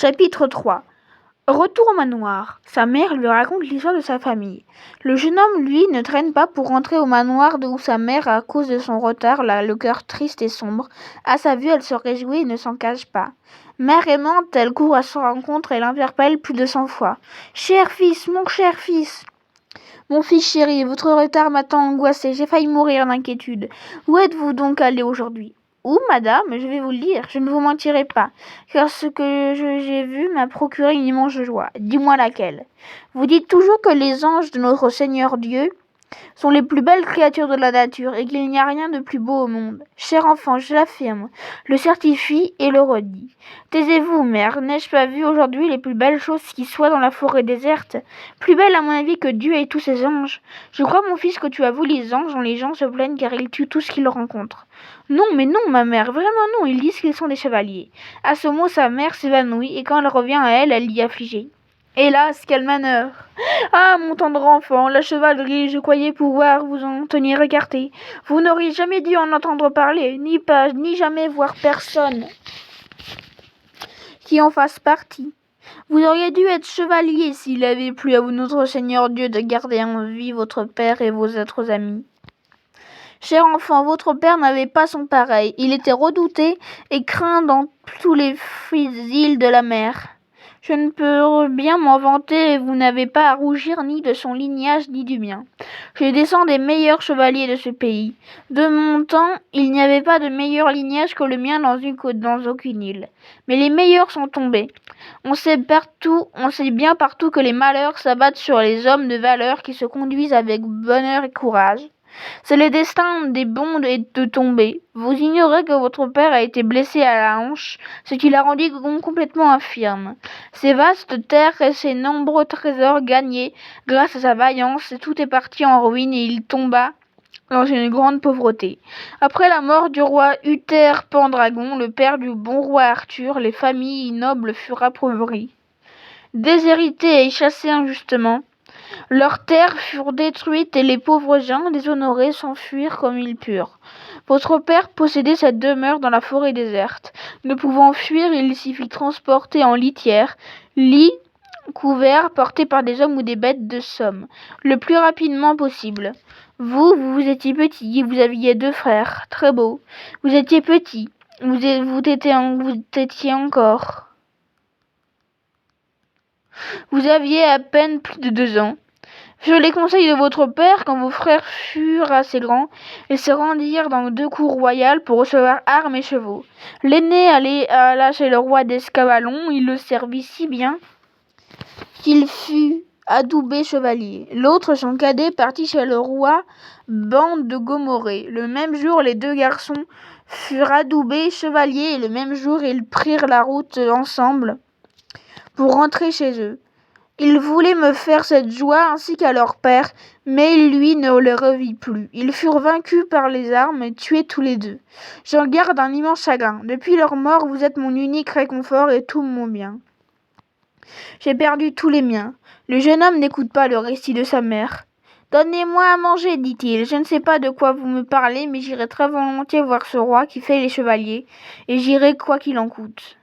Chapitre 3. Retour au manoir. Sa mère lui raconte l'histoire de sa famille. Le jeune homme, lui, ne traîne pas pour rentrer au manoir où sa mère, à cause de son retard, le cœur triste et sombre. À sa vue, elle se réjouit et ne s'en cache pas. Mère aimante, elle court à sa rencontre et l'interpelle plus de 100 fois. « Cher fils, mon cher fils !»« Mon fils chéri, votre retard m'a tant angoissé, j'ai failli mourir d'inquiétude. Où êtes-vous donc allé aujourd'hui ?»« Où, madame? Je vais vous le dire, je ne vous mentirai pas, car ce que j'ai vu m'a procuré une immense joie. Dis-moi laquelle. Vous dites toujours que les anges de notre Seigneur Dieu sont les plus belles créatures de la nature et qu'il n'y a rien de plus beau au monde. Cher enfant, je l'affirme, le certifie et le redis. Taisez-vous, mère, n'ai-je pas vu aujourd'hui les plus belles choses qui soient dans la forêt déserte? Plus belles à mon avis que Dieu et tous ses anges. Je crois, mon fils, que tu as vu les anges dont les gens se plaignent car ils tuent tout ce qu'ils rencontrent. Non, mais non, ma mère, vraiment non, ils disent qu'ils sont des chevaliers. À ce mot, sa mère s'évanouit et quand elle revient à elle, elle dit affligée. Hélas, quel malheur! Ah, mon tendre enfant, la chevalerie, je croyais pouvoir vous en tenir écarté. Vous n'auriez jamais dû en entendre parler, ni jamais voir personne qui en fasse partie. Vous auriez dû être chevalier s'il avait plu à notre Seigneur Dieu de garder en vie votre père et vos autres amis. Cher enfant, votre père n'avait pas son pareil. Il était redouté et craint dans tous les îles de la mer. Je ne peux bien m'en vanter et vous n'avez pas à rougir ni de son lignage ni du mien. Je descends des meilleurs chevaliers de ce pays. De mon temps, il n'y avait pas de meilleur lignage que le mien dans aucune île. Mais les meilleurs sont tombés. On sait bien partout que les malheurs s'abattent sur les hommes de valeur qui se conduisent avec bonheur et courage. C'est le destin des bons de tomber. Vous ignorez que votre père a été blessé à la hanche, ce qui l'a rendu complètement infirme. Ses vastes terres et ses nombreux trésors gagnés grâce à sa vaillance, tout est parti en ruine et il tomba dans une grande pauvreté. Après la mort du roi Uther Pendragon, le père du bon roi Arthur, les familles nobles furent appauvries. Déshérités et chassés injustement, leurs terres furent détruites et les pauvres gens déshonorés s'enfuirent comme ils purent. Votre père possédait cette demeure dans la forêt déserte. Ne pouvant fuir, il s'y fit transporter en litière, lit couvert, porté par des hommes ou des bêtes de somme, le plus rapidement possible. Vous étiez petit, vous aviez 2 frères, très beaux. Vous étiez petit, vous étiez encore. Vous aviez à peine plus de 2 ans. Sur les conseils de votre père, quand vos frères furent assez grands, ils se rendirent dans 2 cours royales pour recevoir armes et chevaux. L'aîné alla chez le roi d'Escavalon, il le servit si bien qu'il fut adoubé chevalier. L'autre, son cadet, partit chez le roi Ban de Gomorrée. Le même jour, les 2 garçons furent adoubés chevaliers et le même jour, ils prirent la route ensemble pour rentrer chez eux. Ils voulaient me faire cette joie ainsi qu'à leur père, mais lui ne les revit plus. Ils furent vaincus par les armes et tués tous les 2. J'en garde un immense chagrin. Depuis leur mort, vous êtes mon unique réconfort et tout mon bien. J'ai perdu tous les miens. Le jeune homme n'écoute pas le récit de sa mère. Donnez-moi à manger, dit-il. Je ne sais pas de quoi vous me parlez, mais j'irai très volontiers voir ce roi qui fait les chevaliers, et j'irai quoi qu'il en coûte.